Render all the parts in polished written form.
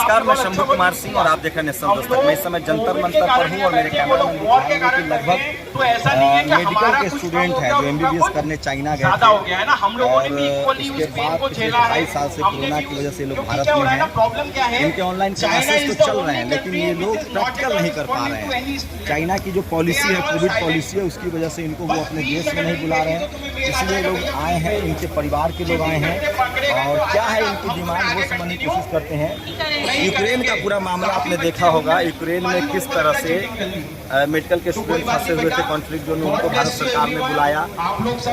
नमस्कार, मैं शंभू कुमार सिंह और आप देख रहे हैं नेशनल दस्तक। मैं इस समय जंतर मंतर पर हूँ और मेरे कैमरामैन दिखा रहे हैं कि लगभग मेडिकल के स्टूडेंट हैं जो MBBS करने चाइना गए थे और उसके बाद पिछले 2.5 साल से कोरोना की वजह से लोग भारत में हैं। इनके ऑनलाइन क्लासेस तो चल रहे हैं लेकिन ये लोग प्रैक्टिकल नहीं कर पा रहे हैं। चाइना की जो पॉलिसी है, कोविड पॉलिसी है, उसकी वजह से इनको वो अपने देश में नहीं बुला रहे हैं। इसलिए लोग आए हैं, इनके परिवार के लोग आए हैं और क्या है इनकी डिमांड वो समझने की कोशिश करते हैं। यूक्रेन का पूरा मामला आपने देखा होगा, यूक्रेन में किस तरह से मेडिकल के स्टूडेंट फंसे हुए थे कॉन्फ्लिक्ट जोन में, उनको भारत सरकार ने बुलाया।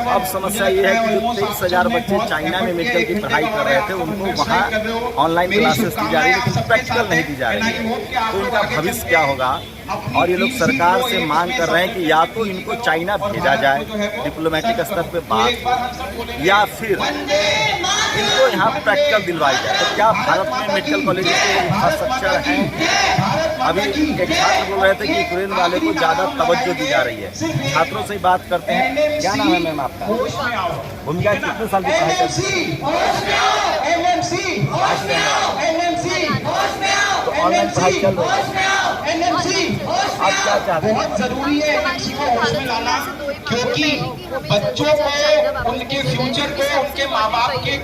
अब समस्या ये है कि जो 23,000 बच्चे चाइना में मेडिकल की पढ़ाई कर रहे थे उनको वहाँ ऑनलाइन क्लासेस दी जा रही है लेकिन प्रैक्टिकल नहीं दी जा रही है। तो इनका भविष्य क्या होगा? और ये लोग सरकार से मांग कर रहे हैं कि या तो इनको चाइना भेजा जाए डिप्लोमेटिक स्तर पे बात, या फिर इनको यहाँ प्रैक्टिकल दिलवाई जाए। तो क्या भारत में मेडिकल कॉलेज के इंफ्रास्ट्रक्चर हैं? अभी एक छात्र बोल रहे थे कि यूक्रेन वाले को ज़्यादा तवज्जो दी जा रही है। छात्रों से ही बात करते हैं। क्या नाम है मैम आपका? भूमिका कितने साल की पढ़ाई करती है? तो ऑनलाइन पढ़ाई चल रही है। आप क्या चाहते हैं? बहुत जरूरी है एमएमसी को होश में लाना, क्योंकि बच्चों को, उनके फ्यूचर को, उनके माँ बाप के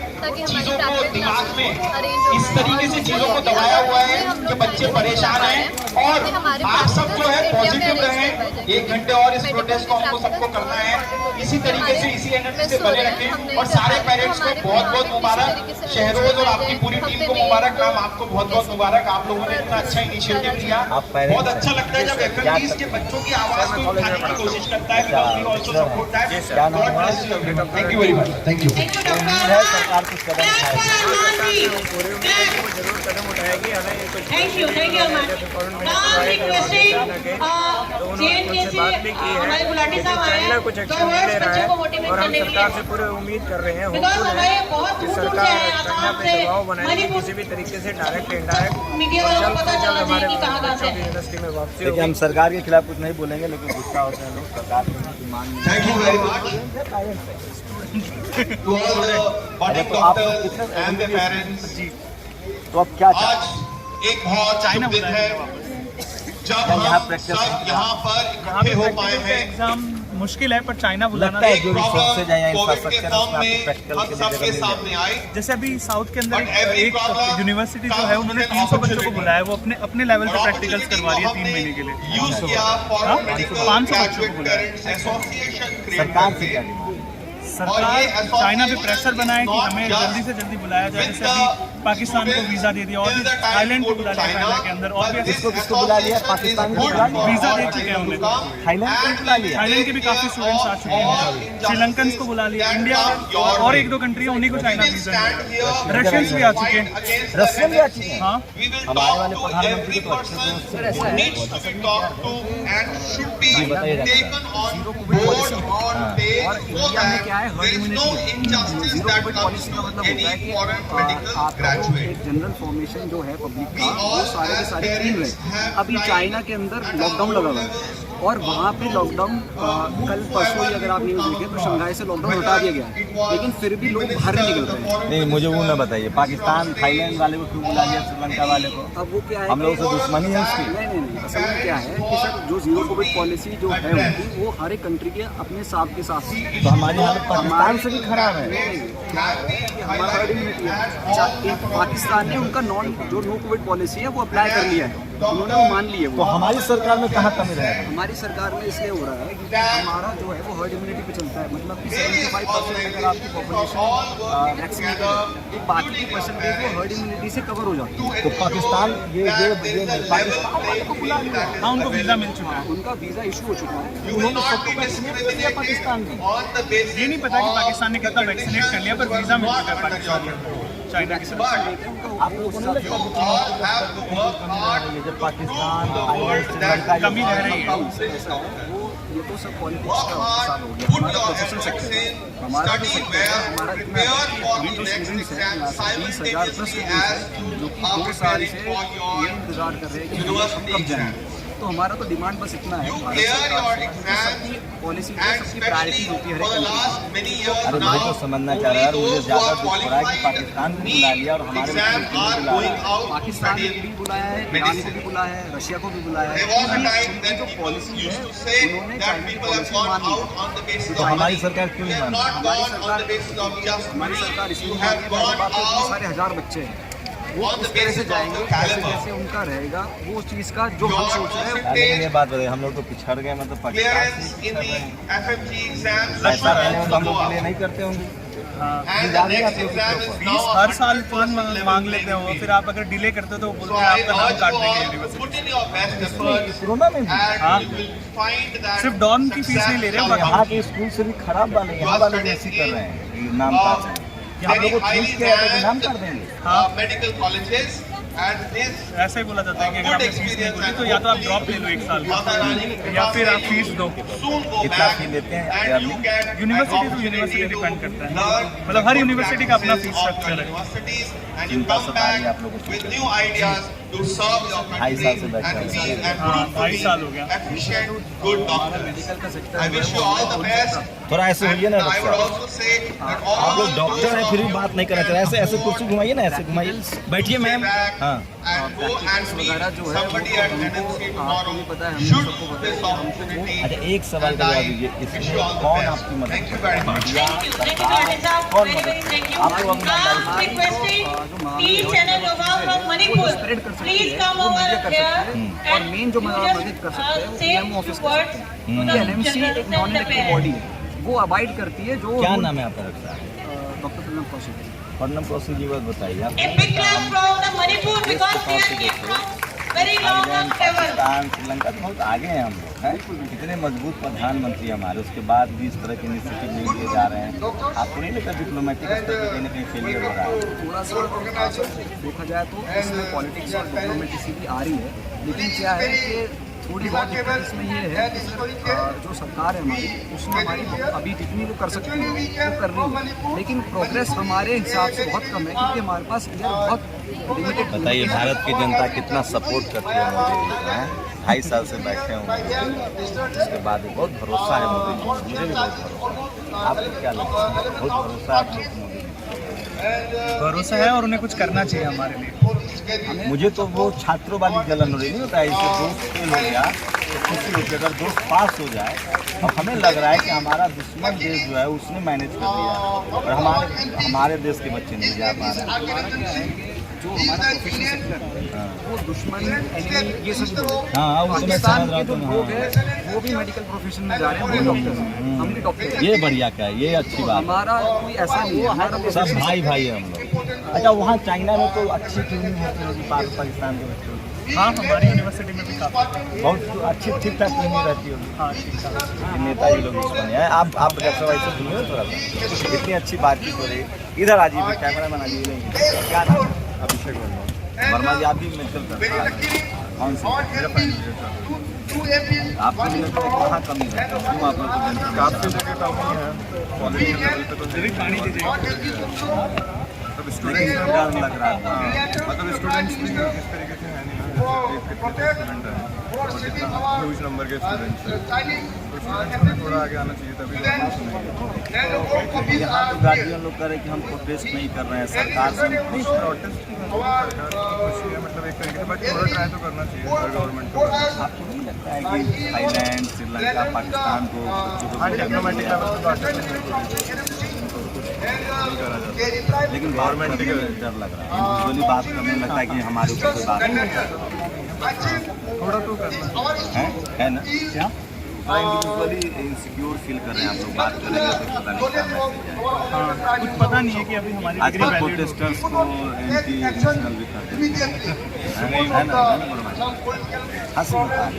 चीजों को दिमाग में इस तरीके से चीजों को दबाया हुआ है कि बच्चे परेशान हैं। और आप सब जो है पॉजिटिव रहें। 1 घंटे और इस प्रोटेस्ट को हमको सबको करना है। इसी तरीके से, इसी एनर्जी से बने रखें। और सारे पेरेंट्स को बहुत बहुत मुबारक, शहरोज और आपकी पूरी टीम को मुबारक। मैम आपको बहुत बहुत मुबारक, आप लोगों ने इतना अच्छा इनिशिएटिव लिया। बहुत अच्छा लगता है जब FMDs के बच्चों की आवाज को उठाने की कोशिश करता है। Thank you very much. Thank you. सरकार कुछ कदम उठाएगी। जरूर कदम उठाएगी। हमें थैंक यू बात भी की है, चाइना कुछ एक्शन नहीं ले रहा है और हम सरकार से पूरे उम्मीद कर रहे हैं, होपफुल है कि सरकार चाइना पे दबाव बनाएगी किसी भी तरीके से, डायरेक्ट इनडायरेक्ट, और जल्द से जल्द हमारे बच्चों की यूनिवर्सिटी में वापसी होगी। हम सरकार के खिलाफ कुछ नहीं बोलेंगे लेकिन गुस्सा होते हैं लोग सरकार की मांग। Thank you very much to all the budding doctors and the parents. तो अब क्या आज एक बहुत शुभ दिन है जब हम सब यहाँ पर इकट्ठे हो पाए हैं। एग्जाम मुश्किल है पर चाइना बुलाना लगता है जो रिसोर्सेज हैं या इंफ्रास्ट्रक्चर है उसमें आपको प्रैक्टिकल के सबके सामने आए। जैसे अभी साउथ के अंदर एक यूनिवर्सिटी जो है उन्होंने 300 बच्चों को बुलाया, वो अपने लेवल पे प्रैक्टिकल्स करवा रही है 3 महीने के लिए। 500 बच्चों को बुलाया। सरकार से क्या सरकार चाइना पे प्रेशर बनाए कि हमें जल्दी से जल्दी बुलाया जाए। जैसे अभी पाकिस्तान को वीजा दे दिया और भी थाईलैंड को बुला लिया चाइना के अंदर, और भी किसको बुला लिया? पाकिस्तान को बुला लिया, वीजा दे चुके हैं उन्हें। थाईलैंड को बुला लिया, थाईलैंड के भी काफी स्टूडेंट्स आ चुके हैं, श्रीलंकन को बुला लिया, इंडिया और 1-2 कंट्री है उन्हीं को चाइना वीजा दिया। रशियंस भी आ चुके हैं। रशियन भी आ चुके हैं। हाँ, हमारे वाले प्रधानमंत्री को अच्छे और इंडिया में क्या है, हर्ड इम्यूनिटी है। जीरो कोविड पॉलिसी का मतलब होता है कि आपको एक जनरल फॉर्मेशन जो है पब्लिक का वो सारे के सारे क्लीन रहे। अभी चाइना के अंदर लॉकडाउन लगा हुआ है और वहाँ पे लॉकडाउन कल परसों ही अगर आप न्यूज़ देखें तो शंघाई से लॉकडाउन हटा दिया गया है, लेकिन फिर भी लोग बाहर नहीं निकल रहे हैं। नहीं, मुझे वो ना बताइए पाकिस्तान थाईलैंड वाले को क्यों बुला लिया, श्रीलंका वाले को? अब वो क्या है, हम लोगों से दुश्मनी है उसकी? नहीं, असल में क्या है कि सर जो जीरो कोविड पॉलिसी जो है उनकी वो हर एक कंट्री के अपने हिसाब के साथ, तो हमारी हालत पाकिस्तान से भी खराब है। हमारा हर्ड इम्यूनिटी है। पाकिस्तान ने उनका नो कोविड पॉलिसी है वो अप्लाई कर लिया है, उन्होंने वो मान लिए। तो हमारी सरकार में कहाँ कमी रहे? हमारी सरकार में इसलिए हो रहा है क्योंकि हमारा जो है वो हर्ड इम्यूनिटी पे चलता है, मतलब कि 75% अगर आपकी पॉपुलेशन वैक्सीनेटेड है तो बाकी की परसेंटेज वो हर्ड इम्यूनिटी से कवर हो जाती है। तो पाकिस्तान ये पाकिस्तान को बुला लिया। हाँ, उनको वीज़ा मिल चुका है, उनका वीज़ा इशू हो चुका है। उन्होंने सबको वैक्सीनेट कर दिया पाकिस्तान की। ये नहीं पता कि पाकिस्तान ने कितना वैक्सीनेट कर लिया पर वीज़ा मिल चुका है पाकिस्तान को, चाइना की सरकार। आप लोगों को नहीं लगता जब पाकिस्तान कमी रह रही है? ये तो सब पॉलिटिक्स का हिसाब हो गया। हमारा प्रोफेशनल सेक्टर है, हमारा जो सेक्टर है, हमारा इतना जो स्टूडेंट्स हैं 20,000 प्लस स्टूडेंट्स हैं जो कि 2 साल से ये इंतजार कर रहे हैं कि हम कब जाएंगे। तो तो हमारा तो डिमांड बस इतना है भारत सरकार से, सबकी पॉलिसी सबकी प्रायोरिटी होती है हर एक। अरे मुझे तो समझना चाह रहा है, मुझे ज़्यादा दुख हो रहा है कि पाकिस्तान को बुला लिया और हमारे पाकिस्तान को भी बुलाया है, ईरान को भी बुलाया है, रशिया को भी बुलाया है। उनकी जो पॉलिसी है उन्होंने चाइना की पॉलिसी मान ली, तो हमारी सरकार क्यों नहीं मान रही? हमारी सरकार इसलिए मान रही है, पहली बात तो इतने सारे हजार बच्चे हैं, वो उस तरह से जाएंगे जैसे जैसे उनका रहेगा वो उस चीज़ का जो हम सोच रहे हैं। लेकिन ये बात बताइए, हम लोग तो पिछड़ गए, मतलब पाकिस्तान से पिछड़ रहे हैं। ऐसा रहने तो हम लोग के लिए नहीं करते होंगे। फीस हर साल तुरंत मांग लेते हैं वो, फिर आप अगर डिले करते हो तो वो बोलते हैं आपका नाम काट देंगे यूनिवर्सिटी। कोरोना में भी हाँ, सिर्फ डॉन की फीस नहीं ले रहे हैं, यहाँ के स्कूल से भी खराब वाले यहाँ वाले भी ऐसी कर रहे हैं, नाम काट रहे हैं। आप लोगों को ठीक किया है तो नाम कर देंगे। मेडिकल कॉलेजेस ऐसा ही बोला जाता है कि अगर आपने फीस नहीं बोली तो या तो आप ड्रॉप ले लो 1 साल का, या फिर आप फीस दो। कितना फी लेते हैं? यूनिवर्सिटी तो यूनिवर्सिटी डिपेंड करता है, मतलब हर यूनिवर्सिटी का अपना फीस स्ट्रक्चर है। चिंता सता रही है आप लोगों को। 2.5 साल से बैठे हैं। हाँ, 2.5 साल हो गया। थोड़ा ऐसे होइए ना डॉक्टर साहब, आप लोग डॉक्टर हैं फिर भी बात नहीं करना चाहिए। ऐसे ऐसे कुर्सी घुमाइए ना, ऐसे घुमाइए, बैठिए मैम। हाँ, वगैरह जो है आपको भी पता है, हम सबको पता है हमको। अच्छा एक सवाल का जवाब दीजिए, इसमें कौन आपकी मदद करता है? मीडिया, सरकार, कौन मदद करता है? आप लोग स्प्रेड कर सकते हैं, वो मीडिया कर सकते हैं, और मेन जो मदद कर सकते हैं वो पीएमओ ऑफिस कर सकते हैं। एनएमसी एक नॉन इलेक्टेड बॉडी है, वो अवॉइड करती है। जो क्या नाम है आपका डॉक्टर? डॉक्टर प्रणब कौशिक। प्रणब कौशिक जी, बात बताइए आप पाकिस्तान श्रीलंका तो बहुत आगे हैं हम लोग, हैं इतने मजबूत प्रधानमंत्री हमारे, उसके बाद भी इस तरह के इनिशिएटिव नहीं लिए जा रहे हैं। आपको नहीं लगता डिप्लोमेटिक स्तर पर कहीं ना कहीं फेलियर हो रहा है? थोड़ा सा देखा जाए तो इसमें पॉलिटिक्स और डिप्लोमेसी भी आ रही है, लेकिन क्या है कि थोड़ी बहुत दिक्कत इसमें ये है कि जो सरकार है हमारी, उसमें हमारी अभी जितनी वो कर सकती है वो कर रही है, लेकिन प्रोग्रेस हमारे हिसाब से बहुत कम है, क्योंकि हमारे पास ये बहुत लिमिटेड। बताइए भारत की जनता कितना सपोर्ट करती है मोदी जी को, हैं 2.5 साल से बैठे होंगे, उसके बाद भी बहुत भरोसा है मोदी जी, मुझे भी बहुत भरोसा है। आपको क्या लगता है? बहुत भरोसा है आप लोग मोदी जी? भरोसा है, और उन्हें कुछ करना चाहिए हमारे लिए। मुझे तो वो छात्रों वाली जलन हो रही नहीं होता है, इससे दोस्त फेल हो गया तो खुशी होती है, अगर दोस्त पास हो जाए। अब हमें लग रहा है कि हमारा दुश्मन देश जो है उसने मैनेज कर लिया और हमारे देश के बच्चे नहीं जा पा रहे। जो हमारा प्रोफेशनल सेक्टर है वो दुश्मन एनिमी ये सब हाँ, पाकिस्तान के जो लोग हैं वो भी मेडिकल प्रोफेशन में जा रहे हैं, वो डॉक्टर हैं, हम भी डॉक्टर हैं। ये बढ़िया क्या है, ये अच्छी बात। हमारा कोई ऐसा नहीं है, हमारा सब भाई भाई है हम लोग। अच्छा वहाँ चाइना में तो अच्छी ट्रेनिंग होती होगी पाकिस्तान के बच्चों की? हाँ, हमारी यूनिवर्सिटी में भी काफ़ी बहुत अच्छी ठीक ठाक ट्रेनिंग रहती होगी। हाँ, ठीक ठाक। नेताजी लोग उसमें है। आप डॉक्टर भाई से सुनिए थोड़ा सा, इतनी अच्छी बातचीत हो रही। इधर आ जाइए, कैमरा बना दीजिए। नहीं क्या नाम? अभिषेक वर्मा जी, आप भी मेडिकल करते हैं? कौन सी? आपको भी लगता है कहाँ कमी है? क्यों आप लोग को काफ़ी जगह कमी है, कॉलेज लेवल पे तो पानी दीजिए। मतलब स्टूडेंट्स में डर लग रहा है, मतलब स्टूडेंट्स भी इस तरीके से है नहीं ना, कितने स्टूडेंट हैं और कितना ह्यूज नंबर के स्टूडेंट्स हैं, तो स्टूडेंट्स को भी थोड़ा आगे आना चाहिए, तभी यहाँ तो गार्जियन लोग कह रहे कि हम प्रोटेस्ट नहीं कर रहे हैं, सरकार से नहीं प्रोटेस्ट की सरकार की खुशी है, मतलब एक तरीके से, बट थोड़ा ट्राई तो करना चाहिए हर गवर्नमेंट को। आपको नहीं लगता है कि थाईलैंड, श्रीलंका, पाकिस्तान को हाँ डिप्लोमेटिक लेवल पर बात लेकिन गवर्नमेंट के डर लग रहा है, इंडिविजुअली बात करने लगता है कि हमारे ऊपर कोई बात नहीं, थोड़ा तो करना है ना? क्या इंडिविजुअली इनसिक्योर फील कर रहे हैं आप लोग? बात करेंगे तो पता नहीं क्या मैसेज है। हाँ, कुछ पता नहीं है कि अभी हमारी डिग्री आजकल वैलिड प्रोटेस्टर्स को एंटी नेशनल भी करते हैं, है ना? हंसी होता है,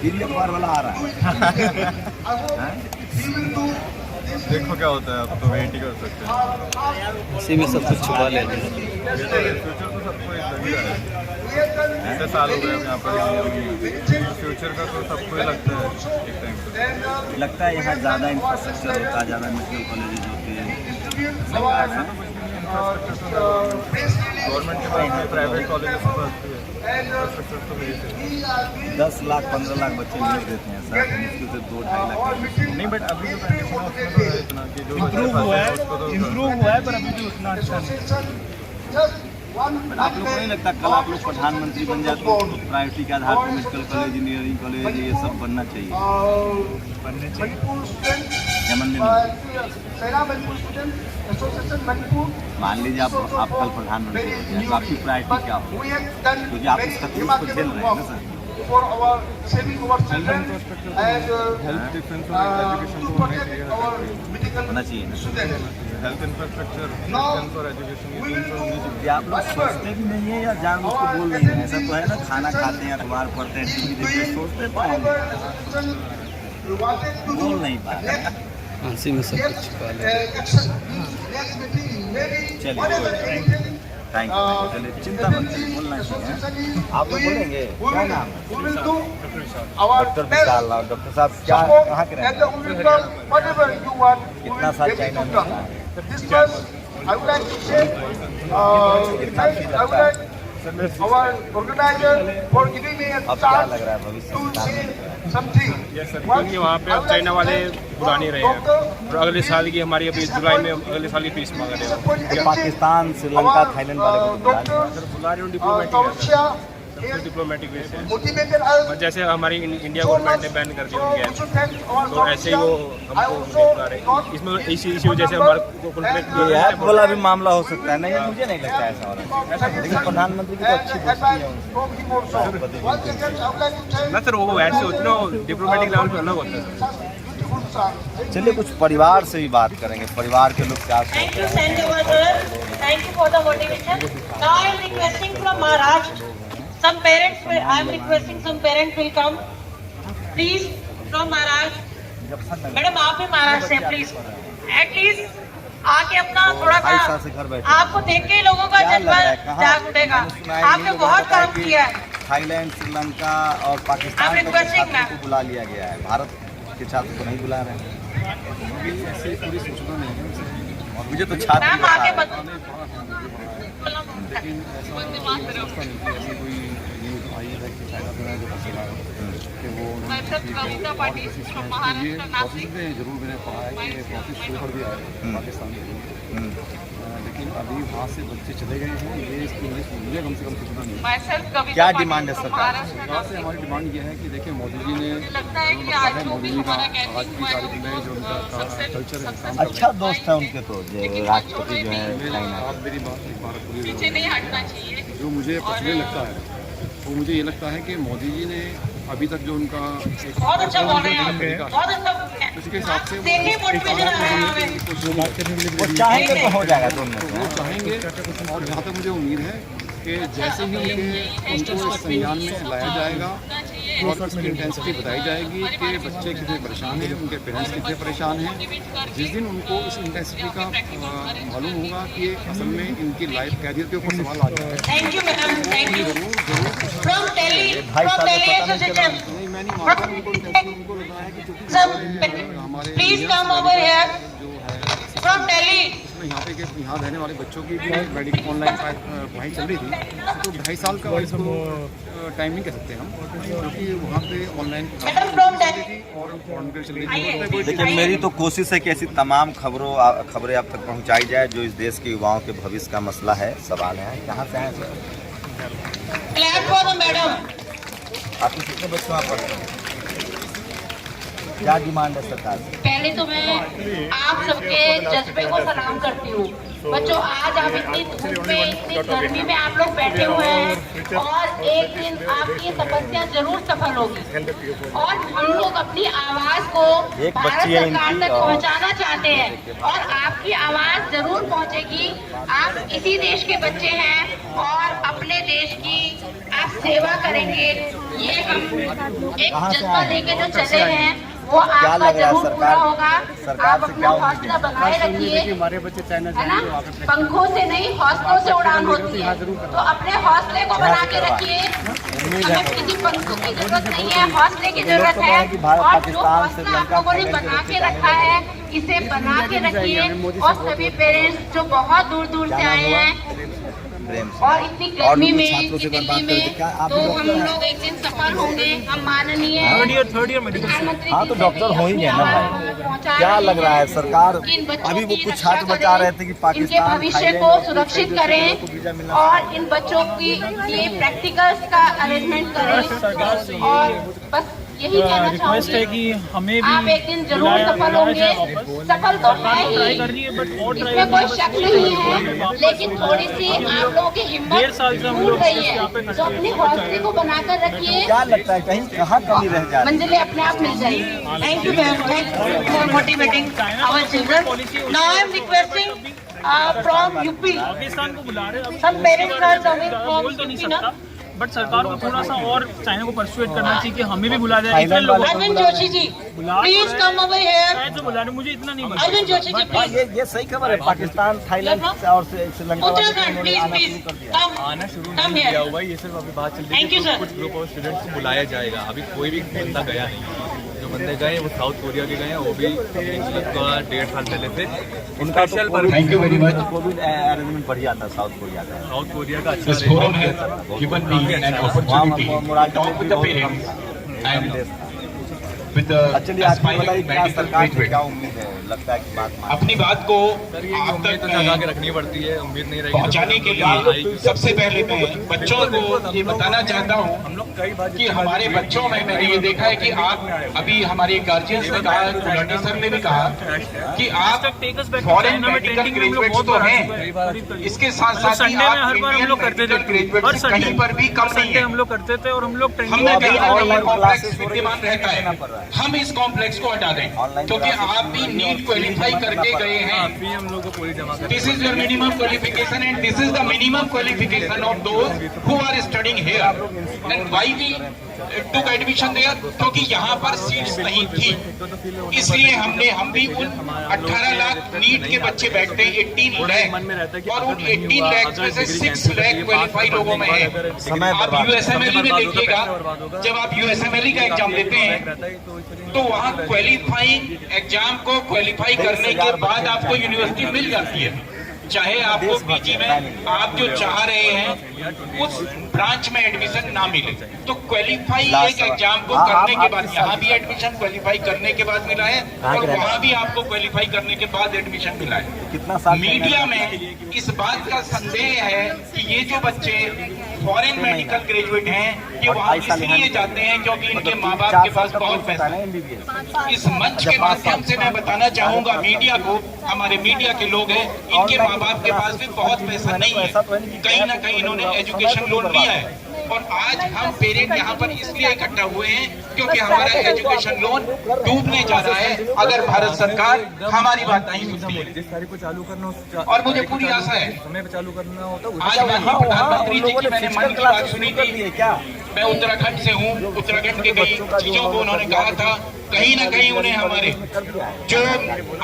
हिंदी अखबार वाला आ रहा है। देखो क्या होता है, अब तो वेट ही कर सकते हैं, इसी में सब कुछ छुपा लेते हैं। फ्यूचर तो सबको एक लग ही रहा है, इतने साल हो गए यहाँ पर, फ्यूचर का तो सबको ही लगता है एक टाइम पर। लगता है यहाँ ज़्यादा इंफ्रास्ट्रक्चर होता है, ज़्यादा मेडिकल कॉलेजेज होते हैं। ऐसा तो कुछ नहीं है, गवर्नमेंट के पास में प्राइवेट कॉलेज इंफ्रास्ट्रक्चर तो नहीं है। 10 लाख 15 लाख बच्चे न्यूज़ देते हैं सर, मुश्किल से 2-2.5 लाख। नहीं बट अभी जो कंडीशन है उसमें तो है इतना कि जो इम्प्रूव हुआ है पर अभी भी उतना अच्छा नहीं। आप लोग को नहीं लगता कल आप लोग प्रधानमंत्री बन जाते तो प्रायोरिटी के आधार पर मेडिकल कॉलेज, इंजीनियरिंग कॉलेज ये सब बनना चाहिए? बनने चाहिए। या बनने नहीं? मान लीजिए आप कल प्रधानमंत्री बन जाए तो आपकी प्रायोरिटी क्या हो? क्योंकि आप इस तकलीफ को झेल रहे हैं ना सर। हेल्थ डिफेंस और एजुकेशन को होना चाहिए ना। हेल्थ इंफ्रास्ट्रक्चर डिफेंस और एजुकेशन ये तीन तो होनी चाहिए। ये आप लोग सोचते भी नहीं है या जानबूझ के बोल रहे हैं? ऐसा तो है ना, खाना खाते हैं, अखबार पढ़ते हैं, टीवी देखते हैं, सोचते तो हैं, बोल नहीं पा रहे। हंसी में सब कुछ छुपा ले। चलिए थैंक यू। चलिए चिंता मत करिए, बोलना चाहिए। आप लोग बोलेंगे क्या नाम? डॉक्टर विशाल राव। डॉक्टर साहब क्या कहाँ के रहते हैं? कितना साल चाइना में रहा है? कितना फीस लगता है? अब क्या लग रहा है भविष्य में? क्योंकि वहाँ पे अब चाइना वाले बुला नहीं रहे हैं और अगले साल की हमारी अभी जुलाई में अगले साल की फीस मांग रहे हैं। तो पाकिस्तान, श्रीलंका, थाईलैंड वाले को बुला रहे हैं। बुला रहे हैं डिप्लोमेटिक वे से। और जैसे हमारी इंडिया गवर्नमेंट ने बैन कर दिया उनके ऐप, तो ऐसे ही वो हमको बुला रहे हैं। इसमें इसी वजह से हमारे ये ऐप वाला भी मामला हो सकता है। नहीं मुझे नहीं लगता ऐसा हो रहा है, लेकिन प्रधानमंत्री की तो अच्छी दोस्ती है उनसे। ना सर, वो ऐसे होते ना डिप्लोमेटिक लेवल पे अलग होता है। चलिए कुछ परिवार से भी बात करेंगे, परिवार के लोग क्या Thank you, Sanjay sir. Thank you for the motivation. Now I am requesting from Maharashtra. Some parents will. I am requesting some parents will come. Please from Maharashtra. Madam आप भी महाराष्ट्र से प्लीज एटलीस्ट आके अपना थोड़ा सा आपको देख के लोगों का जज्बा जाग उठेगा। आपने बहुत काम किया है। थाईलैंड, श्रीलंका और पाकिस्तान के छात्रों को बुला लिया गया है, भारत के छात्र को नहीं बुला रहे हैं। पूरी सूचना नहीं है मुझे तो छात्र मैम आगे बता जरूर मैंने पढ़ा है कि प्रोसेस शुरू कर दिया है पाकिस्तान के लिए, लेकिन अभी वहाँ से बच्चे चले गए हैं। ये इसकी मुझे कम से कम सूचना नहीं है। क्या डिमांड है सरकार यहाँ से? हमारी डिमांड ये है कि देखिए मोदी जी ने मोदी जी का आज की तारीख में जो उनका कल्चर है, अच्छा दोस्त है उनके, तो जो राष्ट्रपति जो है चाइना। आप मेरी बात एक बार पूरी जो मुझे पसंद लगता है वो मुझे ये लगता है कि मोदी जी ने अभी तक जो उनका बहुत अच्छा बोल रहे हैं, बहुत अच्छा उसके हिसाब से देखिए मोटिवेशन आ रहा है हमें। वो चाहेंगे तो हो जाएगा दोनों में। वो चाहेंगे, और जहाँ तक मुझे उम्मीद है कि जैसे ही उनको इस संज्ञान में लाया जाएगा और उसकी इंटेंसिटी बताई जाएगी कि बच्चे कितने परेशान हैं, उनके पेरेंट्स कितने परेशान हैं, जिस दिन उनको इस इंटेंसिटी का मालूम होगा कि असल में इनकी लाइफ कैरियर के ऊपर सवाल आ जाएगा। Thank you madam, thank you. जरूर फ्रॉम दिल्ली एसोसिएशन नहीं, मैं नहीं मानता उनको लग रहा है कि चूंकि हमारे प्लीज कम ओवर हियर जो है फ्रॉम दिल्ली। यहाँ पे के यहाँ रहने वाले बच्चों की भी मेडिकल ऑनलाइन पढ़ाई चल रही थी, तो 2.5 साल का इसको टाइम नहीं कह सकते हम, क्योंकि वहाँ पे ऑनलाइन और चल रही थी। देखिए मेरी तो कोशिश है कि ऐसी तमाम खबरें आप तक पहुँचाई जाए जो इस देश के युवाओं के भविष्य का मसला है, सवाल है। कहाँ से आए sir? Clap for the madam. आपके कितने बच्चे वहाँ पढ़ते हैं? क्या डिमांड है सरकार से? पहले तो मैं आप सबके जज्बे को सलाम करती हूँ। बच्चों आज आप इतनी धूप में, इतनी गर्मी में आप लोग बैठे हुए हैं और एक दिन आपकी तपस्या जरूर सफल होगी। और हम लोग अपनी आवाज को भारत सरकार तक पहुँचाना चाहते हैं और आपकी आवाज जरूर पहुँचेगी। आप इसी देश के बच्चे हैं और अपने देश की आप सेवा करेंगे। ये हम एक जज्बा लेके जो चले हैं वो आपका लग रहा है जरूर पूरा होगा। सरकार आप से अपना क्या हौसला बनाए रखिए, हमारे बच्चे चाइना है ना। पंखों से नहीं, हौसलों से उड़ान होती है, तो अपने हौसले को बना के रखिए। हमें किसी पंखों की जरूरत नहीं है, हौसले की जरूरत है। और जो हौसला आप लोगों ने बना के रखा है, इसे बना के रखिए। और सभी पेरेंट्स जो बहुत दूर दूर से आए हैं और इतनी गर्मी में, इतनी दिल्ली में, तो हम लोग एक दिन सफल होंगे। हम माननीय प्रधानमंत्री हाँ तो डॉक्टर हो ही गए ना भाई। क्या लग रहा है सरकार अभी वो कुछ छात्र बचा रहे थे कि पाकिस्तान इनके भविष्य को सुरक्षित करें और इन बच्चों की लिए प्रैक्टिकल्स का अरेंजमेंट करें। और बस यही कहना चाहूँगी है कि हमें भी आप एक दिन जरूर सफल होंगे। सफल तो है ही, इसमें कोई शक नहीं है, लेकिन थोड़ी सी आप लोगों की हिम्मत टूट रही है, तो अपने हौसले को बनाकर रखिए। क्या लगता है कहीं कहाँ कमी रह जाए? मंजिलें अपने आप मिल जाएगी। Thank you very much for motivating our children. Now I am requesting from UP. Pakistan को बुला रहे हैं। Some parents are coming from बोल तो नहीं UP ना. सकता, बट सरकार को थोड़ा सा और चाइना को परसुएट करना चाहिए कि हमें भी बुला जाए। इतने लोगों को Arvind Joshi ji, please come over here. शायद जो बुला रहे मुझे इतना नहीं पता। Arvind Joshi ji, हाँ, please. ये सही खबर है। पाकिस्तान, थाईलैंड और श्रीलंका वाले Uttarakhand, उन्होंने please, आना please. शुरू कर दिया। आना शुरू Come नहीं here. किया हुआ है, ये सिर्फ अभी बात चल रही Thank you, है sir. कुछ ग्रुप ऑफ स्टूडेंट्स को बुलाया जाएगा। अभी कोई भी बंदा गया नहीं है। जो बंदे गए वो साउथ कोरिया के गए हैं, वो भी 1.5 साल पहले से उनका स्पेशल तो Thank you very much. Covid arrangement बढ़िया था साउथ कोरिया का। साउथ कोरिया का अच्छा This forum has given me an opportunity to talk with the parents and with the actually आपको aspiring बताइए क्या medical सरकार से क्या graduate. उम्मीद है? लगता है कि बात मान अपनी बात को सर ये आप उम्मीद तो तक जगा के रखनी पड़ती है। उम्मीद नहीं रहेगी पहुंचाने के लिए सबसे पहले मैं बच्चों को ये बताना चाहता हूँ हम लोग कई बार कि हमारे बच्चों में मैंने ये देखा है कि आप अभी हमारे गार्जियंस ने कहा, गुलाटी सर ने भी कहा कि आप फॉरेन मेडिकल ग्रेजुएट्स तो हैं, इसके साथ साथ ही संडे में आप हर बार हम इंडियन लोग करते मेडिकल थे ग्रेजुएट और से कहीं पर भी कम नहीं संडे है। हम लोग करते थे और हम लोग ट्रेनिंग हमें में कहीं ना कहीं ऑनलाइन कॉम्प्लेक्स क्लासेस विद्यमान रहता है। हम इस कॉम्प्लेक्स को हटा दें, ऑनलाइन क्योंकि आप भी नीट क्वालिफाई करके गए हैं। भी हम लोग को पूरी जमा कर This is your minimum qualification and this is the minimum qualification of those who are studying here. And why we took admission there? क्योंकि यहाँ पर सीट्स नहीं थी, इसलिए हम भी उन 18 लाख नीट के बच्चे बैठते हैं, 18 लाख, और उन 18 लाख में से 6 लाख क्वालिफाई लोगों में है। आप यूएसएमएलई में देखिएगा, जब आप यूएसएमएलई का एग्जाम देते हैं तो वहाँ क्वालिफाइंग एग्जाम को क्वालिफाई करने के बाद आपको यूनिवर्सिटी मिल जाती है। चाहे आपको पीजी में आप जो चाह रहे हैं उस ब्रांच में एडमिशन ना मिले, तो क्वालिफाई एक एग्जाम को करने के बाद यहाँ भी एडमिशन क्वालिफाई करने के बाद मिला है और वहाँ भी आपको क्वालिफाई करने के बाद एडमिशन मिला है। कितना साल मीडिया में इस बात का संदेह है कि ये जो बच्चे फॉरेन मेडिकल ग्रेजुएट हैं ये वहाँ इसलिए जाते हैं क्योंकि इनके माँ बाप के पास बहुत पैसा है। इस मंच के माध्यम से मैं बताना चाहूंगा मीडिया को, हमारे मीडिया के लोग हैं, इनके माँ बाप के पास भी बहुत पैसा नहीं है, कहीं ना कहीं इन्होंने एजुकेशन लोन लिया है। और आज हम पेरेंट यहाँ पर इसलिए इकट्ठा हुए हैं क्योंकि हमारा एजुकेशन लोन डूबने जा रहा है अगर भारत सरकार हमारी बात नहीं सुनती है। जिस तारीख को चालू करना और मुझे पूरी आशा है, समय पे चालू करना होता आज माननीय प्रधानमंत्री जी की मैंने मन की बात सुनी थी। क्या मैं उत्तराखंड से हूँ, उत्तराखंड के कई चीजों को उन्होंने कहा था, कहीं ना कहीं उन्हें हमारे जो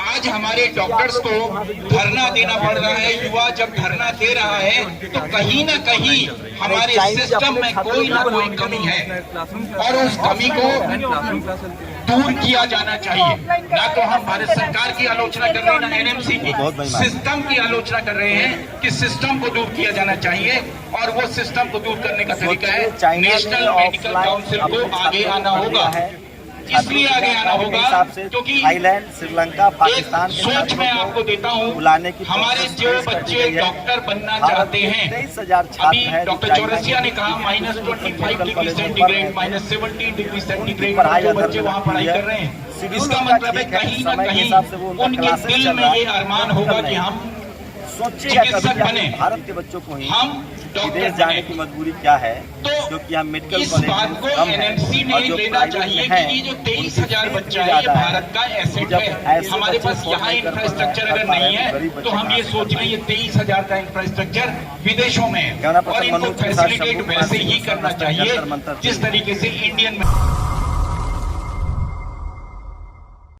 आज हमारे डॉक्टर्स को धरना देना पड़ रहा है, युवा जब धरना दे रहा है तो कहीं ना कहीं हमारे सिस्टम में कोई ना कोई कमी है और उस कमी को दूर किया जाना चाहिए। ना तो हम भारत सरकार की आलोचना कर रहे हैं ना एनएमसी की, सिस्टम की आलोचना कर रहे हैं कि सिस्टम को दूर किया जाना चाहिए और वो सिस्टम को दूर करने का तरीका है नेशनल मेडिकल काउंसिल को आगे आना होगा। इसलिए आगे आना होगा क्योंकि थाईलैंड, श्रीलंका, पाकिस्तान सोच मैं आपको देता हूँ, बुलाने की हमारे जो बच्चे डॉक्टर बनना चाहते हैं, 23,000 छात्र अभी हैं डॉक्टर चौरसिया ने कहा -25 डिग्री सेंटीग्रेड, -17 डिग्री सेंटीग्रेड जो बच्चे वहाँ पढ़ाई कर रहे हैं। इसका मतलब है कहीं ना कहीं उनके दिल में ये अरमान होगा कि हम चिकित्सक बने, भारत के बच्चों को ही हम डॉक्टर विदेश जाने की मजबूरी क्या है, तो क्योंकि हम मेडिकल इस बात को एनएमसी ने लेना चाहिए कि ये जो 23,000 बच्चा है ये भारत का एसेट है। हमारे पास यहाँ इंफ्रास्ट्रक्चर अगर नहीं है तो हम ये सोच रहे हैं ये 23,000 का इंफ्रास्ट्रक्चर विदेशों में है और इनको फैसिलिटेट वैसे ही करना चाहिए जिस तरीके से इंडियन